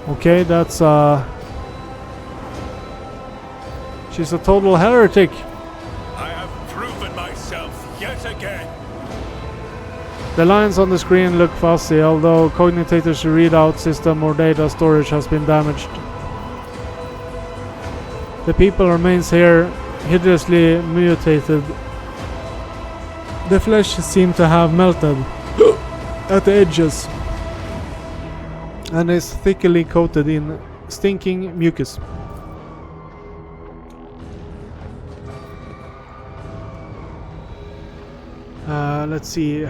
Okay, that's she's a total heretic. I have proven myself yet again. The lines on the screen look fuzzy, although Cognitator's readout system or data storage has been damaged. The people remains here, hideously mutated. The flesh seemed to have melted at the edges and is thickly coated in stinking mucus. Let's see.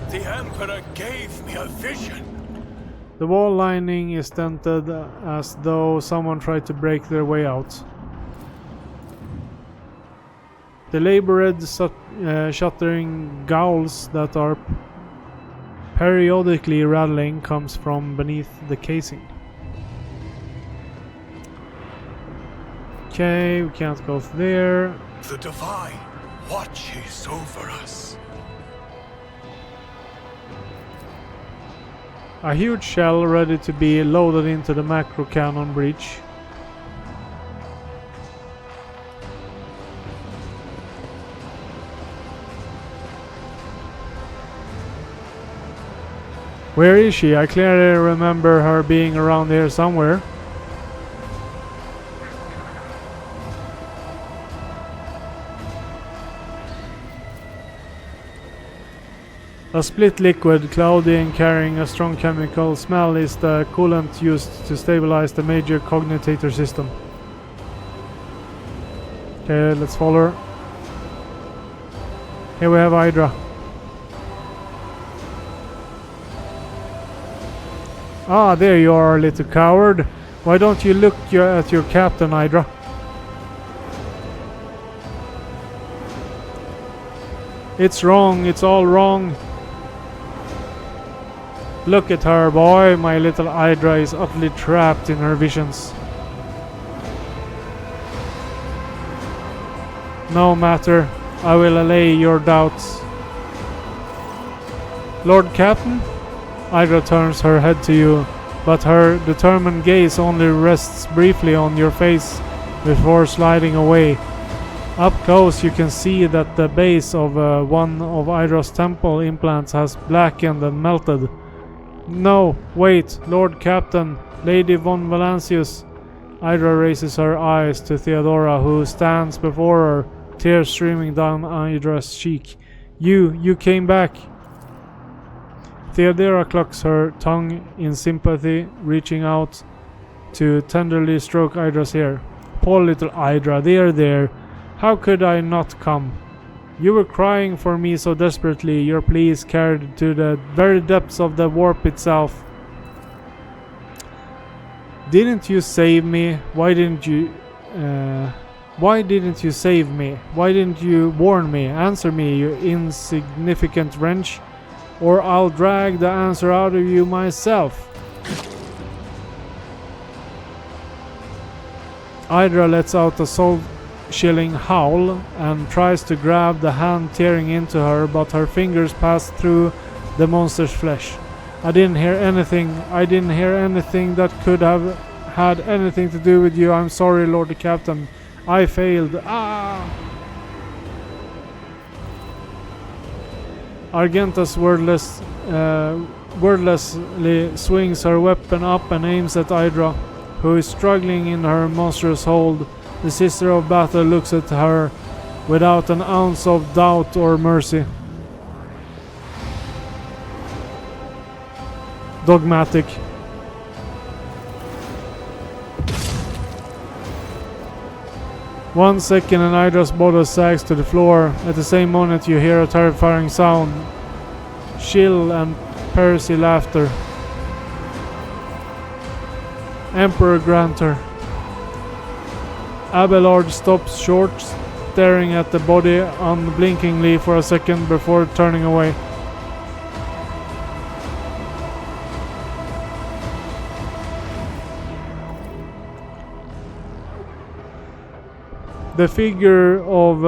The Emperor gave me a vision. The wall lining is dented as though someone tried to break their way out. The labored shuttering growls that are periodically rattling comes from beneath the casing. Okay, we can't go there. The Divine watches over us. A huge shell ready to be loaded into the macro cannon breech. Where is she? I clearly remember her being around here somewhere. A split liquid, cloudy and carrying a strong chemical smell, is the coolant used to stabilize the major cognitator system. Okay, let's follow her. Here we have Hydra. Ah, there you are, little coward. Why don't you look at your captain, Hydra? It's wrong, it's all wrong. Look at her, boy. My little Hydra is utterly trapped in her visions. No matter, I will allay your doubts. Lord Captain? Hydra turns her head to you, but her determined gaze only rests briefly on your face before sliding away. Up close you can see that the base of one of Hydra's temple implants has blackened and melted. No, wait, Lord Captain, Lady von Valancius. Hydra raises her eyes to Theodora, who stands before her, tears streaming down Hydra's cheek. You came back. Theodora clucks her tongue in sympathy, reaching out to tenderly stroke Hydra's hair. Poor little Hydra, there. How could I not come? You were crying for me so desperately, your pleas carried to the very depths of the warp itself. Didn't you save me? Why didn't you save me? Why didn't you warn me? Answer me, you insignificant wrench, or I'll drag the answer out of you myself. Hydra lets out a soul-chilling howl and tries to grab the hand tearing into her, but her fingers pass through the monster's flesh. I didn't hear anything that could have had anything to do with you. I'm sorry, Lord the Captain. I failed. Argentas wordlessly swings her weapon up and aims at Hydra, who is struggling in her monstrous hold. The Sister of Battle looks at her without an ounce of doubt or mercy. Dogmatic. One second and Hydra's body sags to the floor. At the same moment you hear a terrifying sound. Chill and Percy laughter. Emperor Granter. Abelard stops short, staring at the body unblinkingly for a second before turning away. The figure of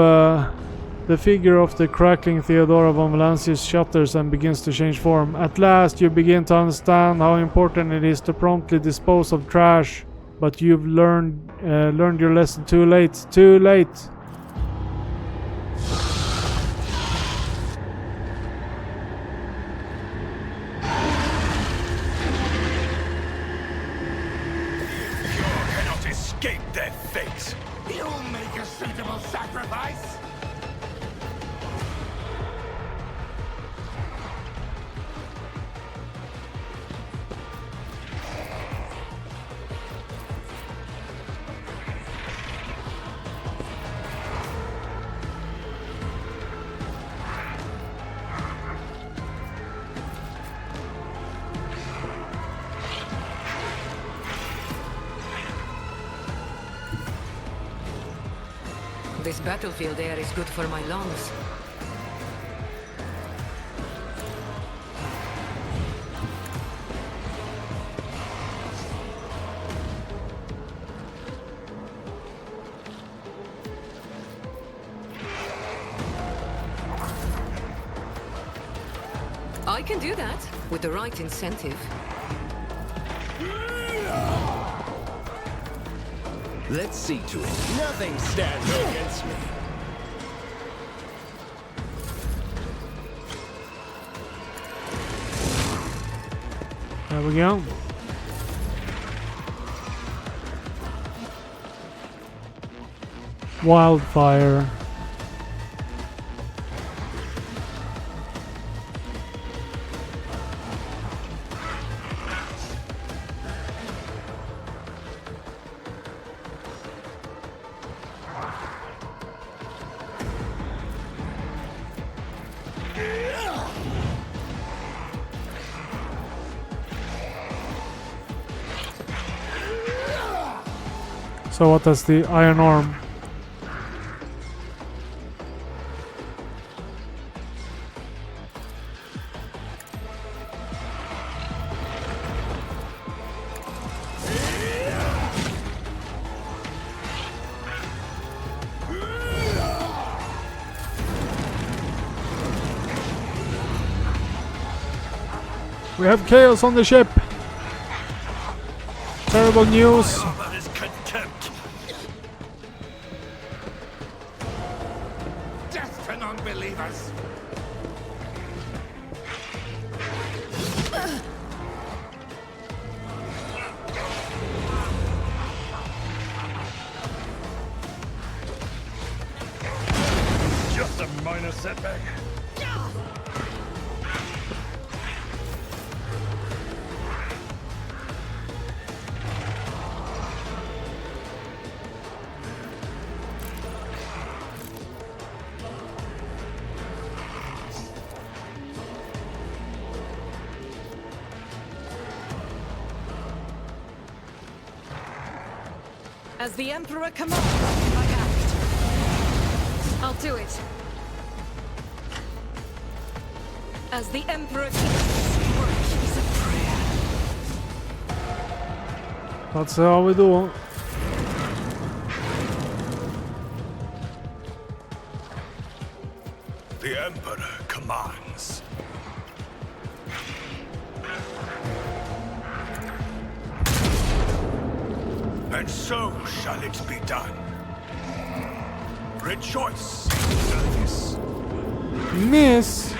The figure of the crackling Theodora von Valancius shudders and begins to change form. At last, you begin to understand how important it is to promptly dispose of trash. But you've learned your lesson too late. Too late! Escape their fate. You'll make a suitable sacrifice. This battlefield air is good for my lungs. I can do that, with the right incentive. Let's see to it. Nothing stands against me. There we go. Wildfire. So what does the iron arm? We have chaos on the ship. Terrible news. Death to non-believers. Just a minor setback. As the Emperor commands, I act. I'll do it. As the Emperor commands, work is a prayer. That's how we do. The Emperor commands. And so shall it be done. Rejoice in service. Miss.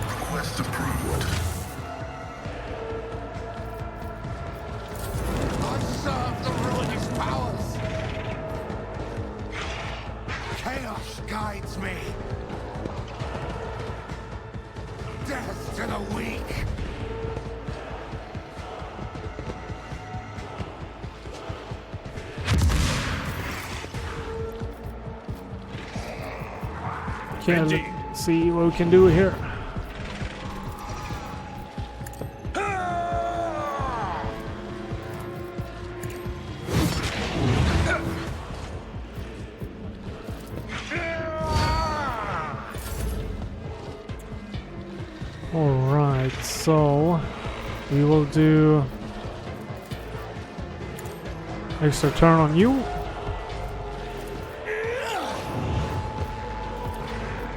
Request approved. I serve the ruinous powers. Chaos guides me. Death to the weak. Okay, Indeed. let's see what we can do here. So we will do extra turn on you.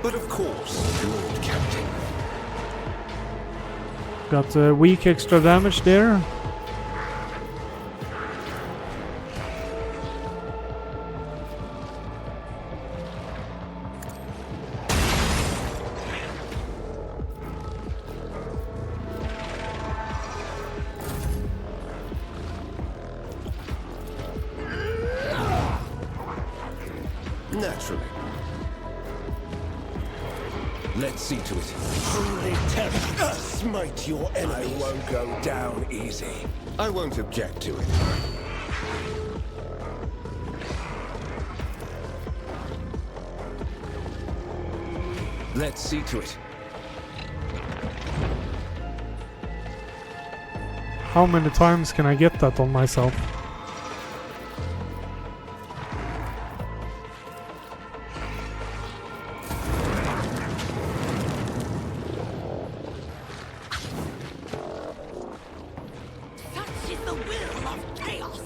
But of course, Lord Captain. Got a weak extra damage there. Naturally. Let's see to it. Holy terror! Smite your enemies. I won't go down easy. I won't object to it. Let's see to it. How many times can I get that on myself? Such is the will of chaos.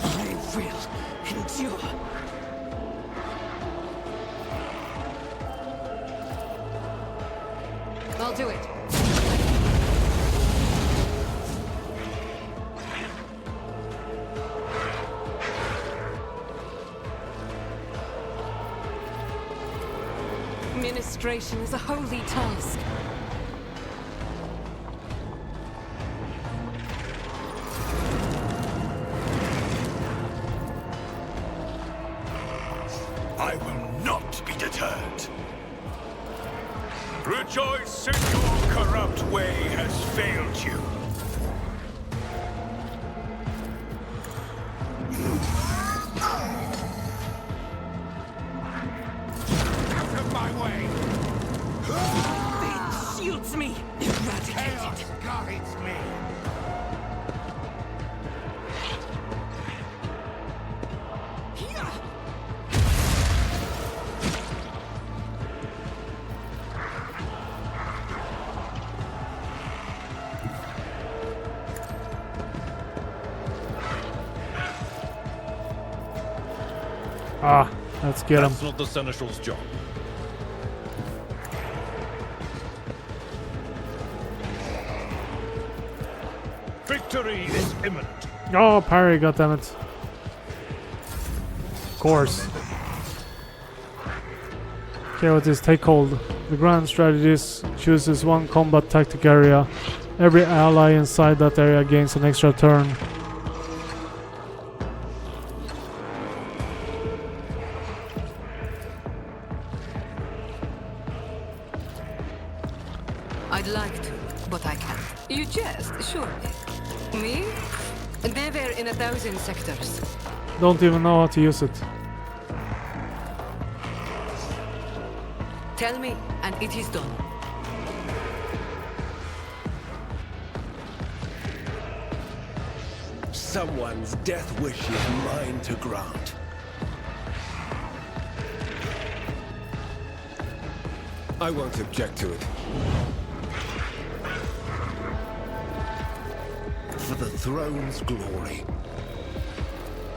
I will endure. I'll do it. Administration is a holy task. I will not be deterred. Rejoice in your corrupt way has failed you. Out of my way! Fate shields me. Eradicated. Guides me. Here. Ah, let's get him. That's not the Seneschal's job. Victory is imminent. Oh, parry, goddammit. Of course. Okay, what is take hold? The grand strategist chooses one combat tactic area. Every ally inside that area gains an extra turn. I'd like to, but I can't. You jest, surely. Me? Never in 1,000 sectors. Don't even know how to use it. Tell me, and it is done. Someone's death wish is mine to grant. I won't object to it. For the throne's glory.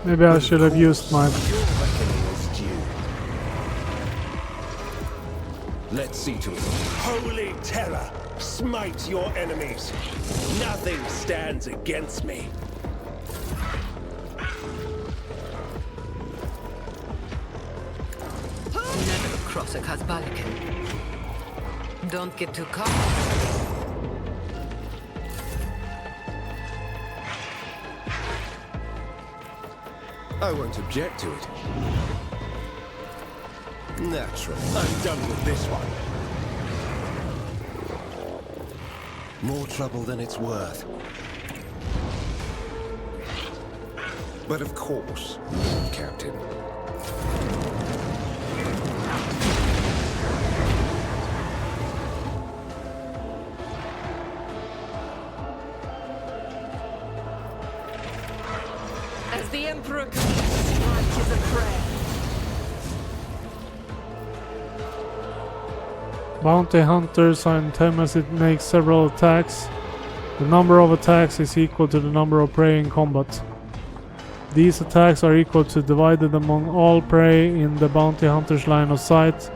Maybe I should have used my... Your reckoning is due. Let's see to it. Holy terror! Smite your enemies! Nothing stands against me. Never cross a Kazbalikan. Don't get too caught. I won't object to it. Natural. I'm done with this one. More trouble than it's worth. But of course, Lord Captain. As the Emperor comes, strike is a prayer. Bounty hunters simultaneously make several attacks. The number of attacks is equal to the number of prey in combat. These attacks are equal to divided among all prey in the bounty hunter's line of sight.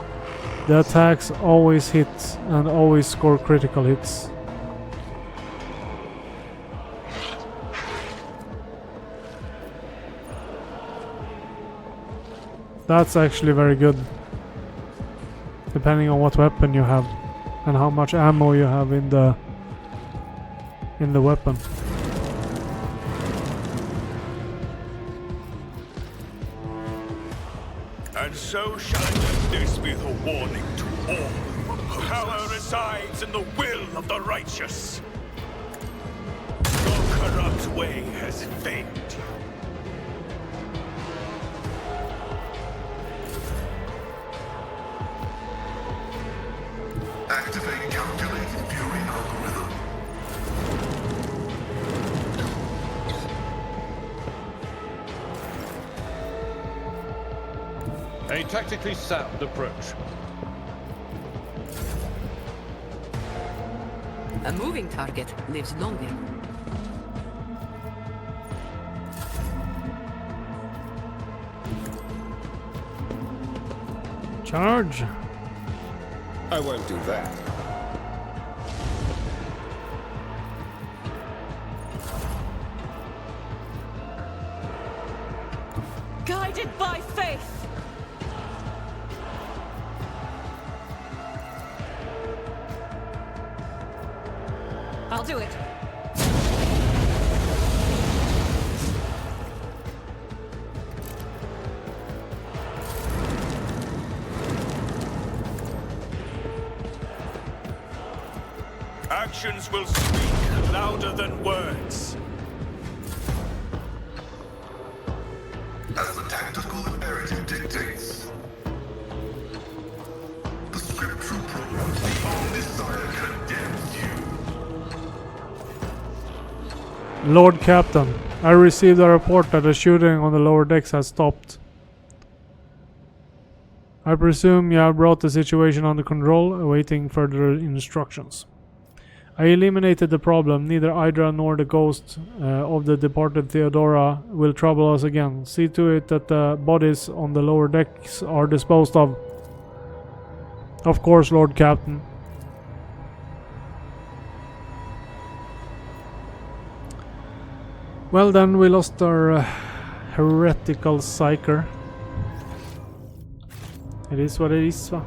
The attacks always hit and always score critical hits. That's actually very good. Depending on what weapon you have and how much ammo you have in the weapon. And so shall let this be the warning to all. Power resides in the will of the righteous. Your corrupt way has failed you. Activate calculating viewing algorithm. A tactically sound approach. A moving target lives longer. Charge! I won't do that. Guided by faith. I'll do it. Actions will speak louder than words. As the tactical imperative dictates. The scriptural program, the Omnisire condemns you. Lord Captain, I received a report that the shooting on the lower decks has stopped. I presume you have brought the situation under control, awaiting further instructions. I eliminated the problem. Neither Hydra nor the ghost of the departed Theodora will trouble us again. See to it that the bodies on the lower decks are disposed of. Of course, Lord Captain. Well then, we lost our heretical psyker. It is what it is, va?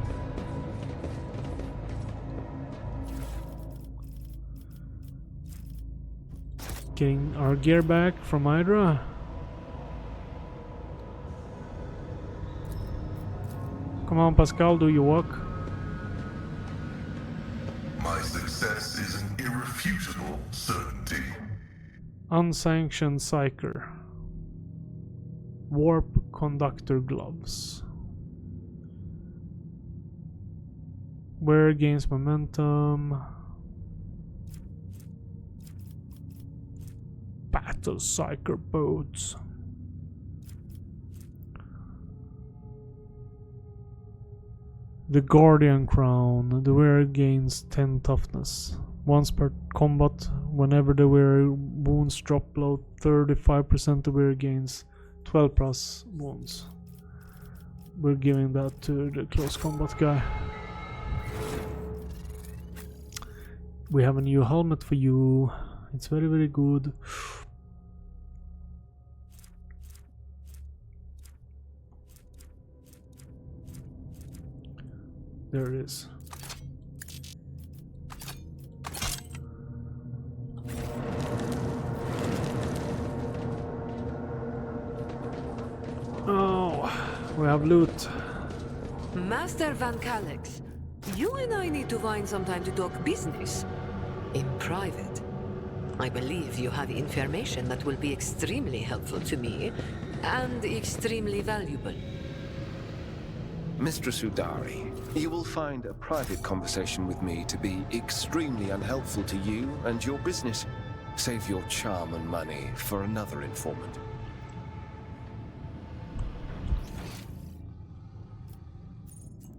Getting our gear back from Hydra. Come on, Pascal, do your work. My success is an irrefutable certainty. Unsanctioned psyker. Warp conductor gloves. Wear gains momentum. Battle psyker boots. The Guardian Crown. The wearer gains 10 toughness. Once per combat, whenever the wearer wounds drop below 35%, the wearer gains 12 plus wounds. We're giving that to the close combat guy. We have a new helmet for you. It's very, very good. There it is. Oh, we have loot. Master Van Calix, you and I need to find some time to talk business. In private. I believe you have information that will be extremely helpful to me and extremely valuable. Mistress Udari, you will find a private conversation with me to be extremely unhelpful to you and your business. Save your charm and money for another informant.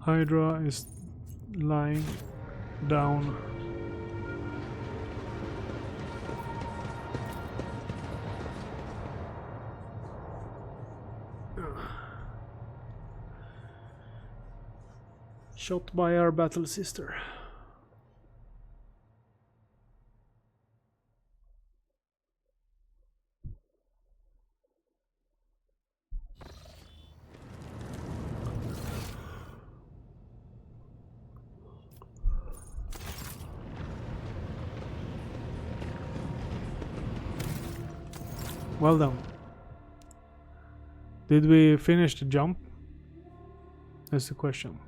Hydra is lying down. Shot by our battle sister. Well done. Did we finish the jump? That's the question.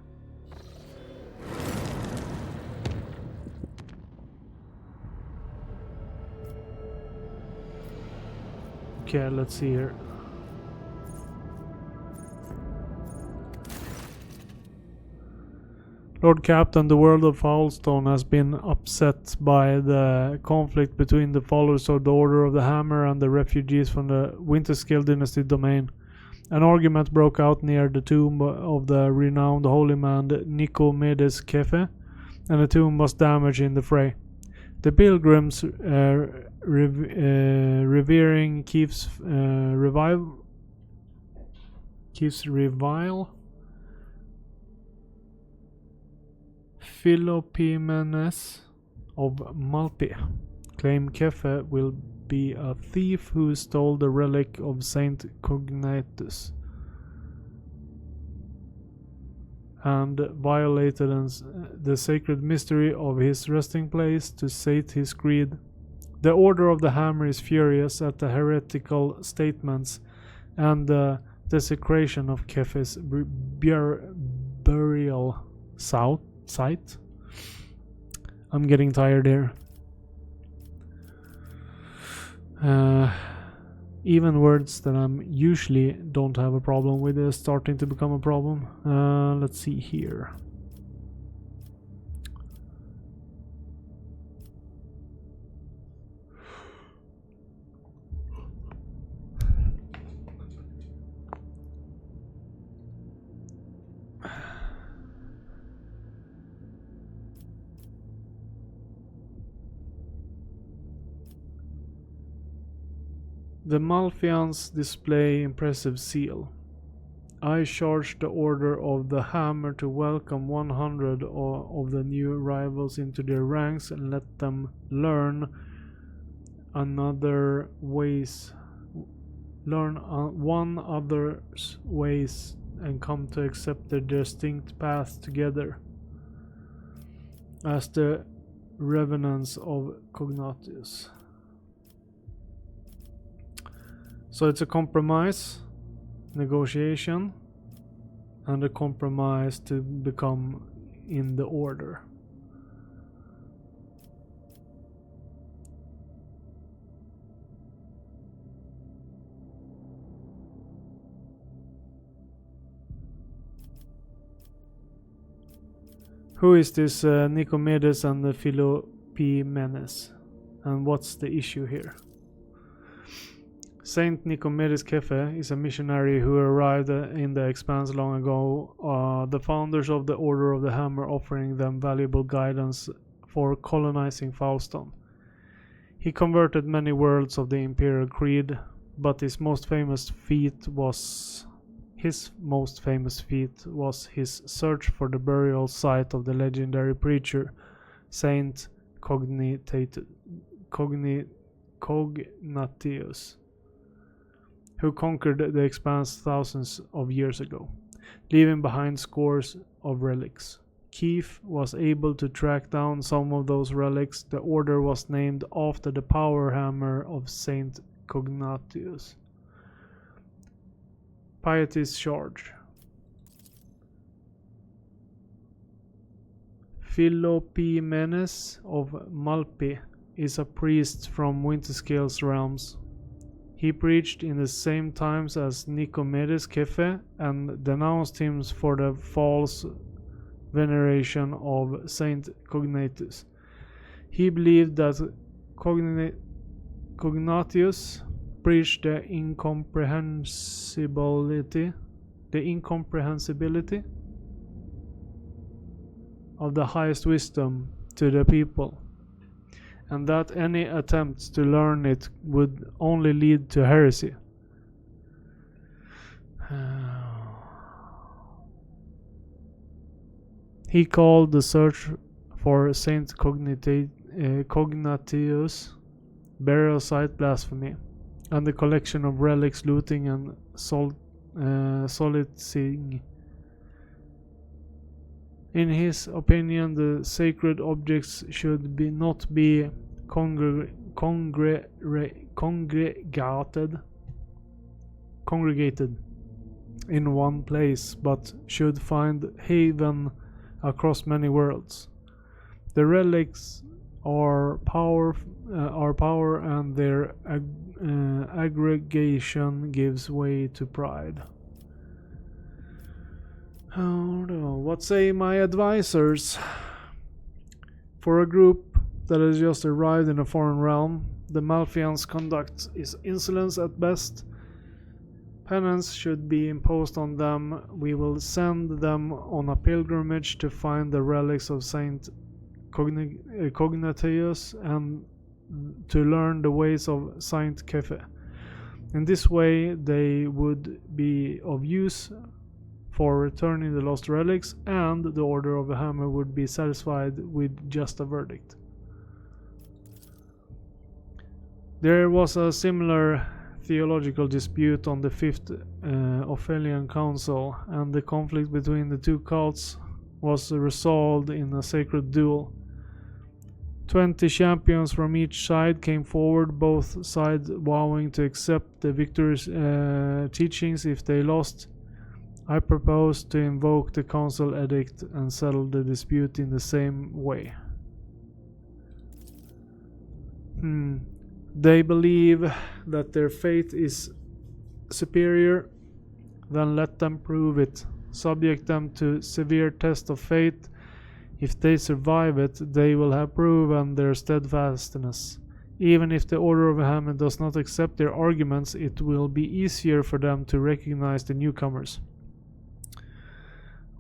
Okay, let's see here. Lord Captain, the world of Foulstone has been upset by the conflict between the followers of the Order of the Hammer and the refugees from the Winterskill dynasty domain. An argument broke out near the tomb of the renowned holy man Nicomedes Kefe, and the tomb was damaged in the fray. The pilgrims revering Keefe's revile Philopoemenes of Malpi claim Kefe will be a thief who stole the relic of Saint Cognatus and violated the sacred mystery of his resting place to sate his greed. The Order of the Hammer is furious at the heretical statements and the desecration of Kefe's burial site. I'm getting tired here. Even words that I'm usually don't have a problem with is starting to become a problem. Let's see here. The Malfians display impressive zeal. I charge the Order of the Hammer to welcome 100 of the new arrivals into their ranks and let them learn one other's ways and come to accept their distinct paths together as the revenants of Cognatus. So it's a compromise, negotiation, and a compromise to become in the order. Who is this Nicomedes and the Philopoemenes? And what's the issue here? Saint Nicomedes Kefe is a missionary who arrived in the Expanse long ago. The founders of the Order of the Hammer offering them valuable guidance for colonizing Foulstone. He converted many worlds of the Imperial Creed, but his most famous feat was his search for the burial site of the legendary preacher Saint Cognatius, who conquered the Expanse thousands of years ago, leaving behind scores of relics. Keefe was able to track down some of those relics. The order was named after the power hammer of Saint Cognatius. Piety's charge. Philopoemenes of Malpi is a priest from Winterskill's realms. He preached in the same times as Nicomedes Kefe and denounced him for the false veneration of Saint Cognatus. He believed that Cognatius preached the incomprehensibility of the highest wisdom to the people, and that any attempts to learn it would only lead to heresy. He called the search for Saint Cognatius burial site blasphemy, and the collection of relics looting and soliciting. In his opinion, the sacred objects should not be congregated in one place, but should find haven across many worlds. The relics are power, and their aggregation gives way to pride. Oh no, what say my advisors? For a group that has just arrived in a foreign realm, the Malfians' conduct is insolence at best. Penance should be imposed on them. We will send them on a pilgrimage to find the relics of Saint Cognatius and to learn the ways of Saint Kefe. In this way, they would be of use for returning the lost relics, and the Order of the Hammer would be satisfied with just a verdict. There was a similar theological dispute on the Fifth Ophelian Council, and the conflict between the two cults was resolved in a sacred duel. 20 champions from each side came forward, both sides vowing to accept the victor's teachings if they lost. I propose to invoke the council edict and settle the dispute in the same way. They believe that their faith is superior, then let them prove it. Subject them to severe test of faith. If they survive it, they will have proven their steadfastness. Even if the Order of the Hammer does not accept their arguments, it will be easier for them to recognize the newcomers.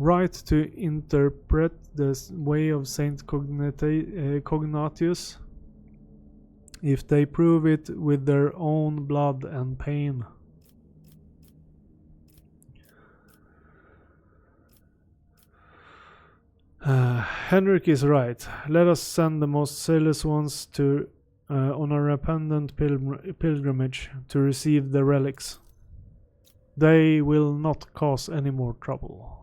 Right to interpret the way of Saint Cognatius, if they prove it with their own blood and pain. Henrik is right. Let us send the most zealous ones to on a repentant pilgrimage to receive the relics. They will not cause any more trouble.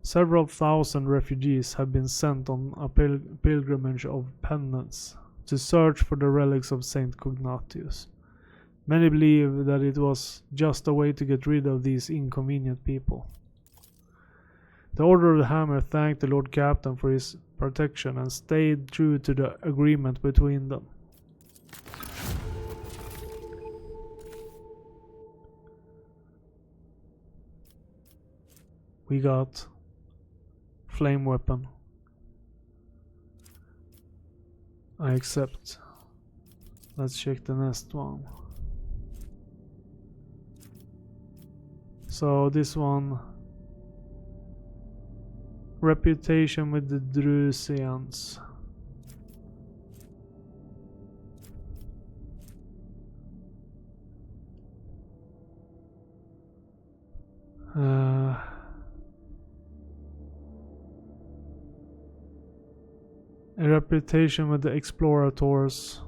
Several thousand refugees have been sent on a pilgrimage of penance to search for the relics of Saint Cognatius. Many believe that it was just a way to get rid of these inconvenient people. The Order of the Hammer thanked the Lord Captain for his protection and stayed true to the agreement between them. We got flame weapon. I accept. Let's check the next one. So this one, reputation with the Drusians. A reputation with the explorators.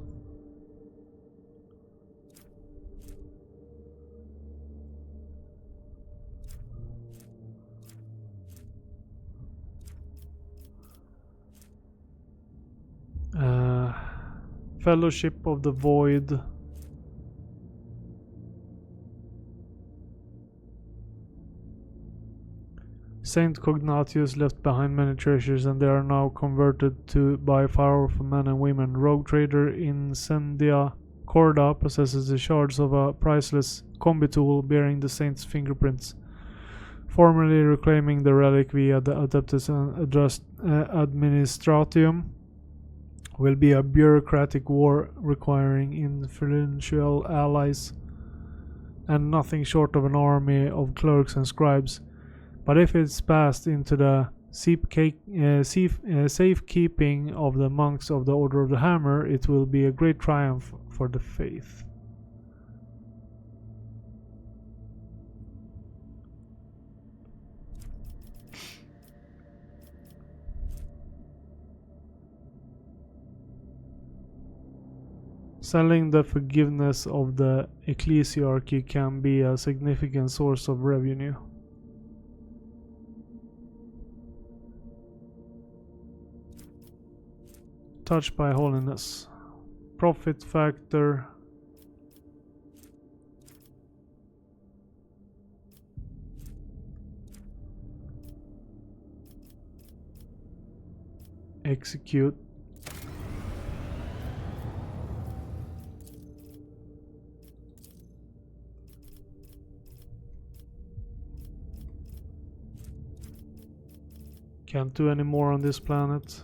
Fellowship of the Void. Saint Cognatius left behind many treasures, and they are now converted by powerful men and women. Rogue trader Incendia Corda possesses the shards of a priceless combi tool bearing the saint's fingerprints, formerly reclaiming the relic via the Adeptus Administratium. Will be a bureaucratic war requiring influential allies and nothing short of an army of clerks and scribes. But if it's passed into the safekeeping of the monks of the Order of the Hammer, it will be a great triumph for the faith. Selling the forgiveness of the ecclesiarchy can be a significant source of revenue. Touched by holiness. Profit factor. Execute. Can't do any more on this planet.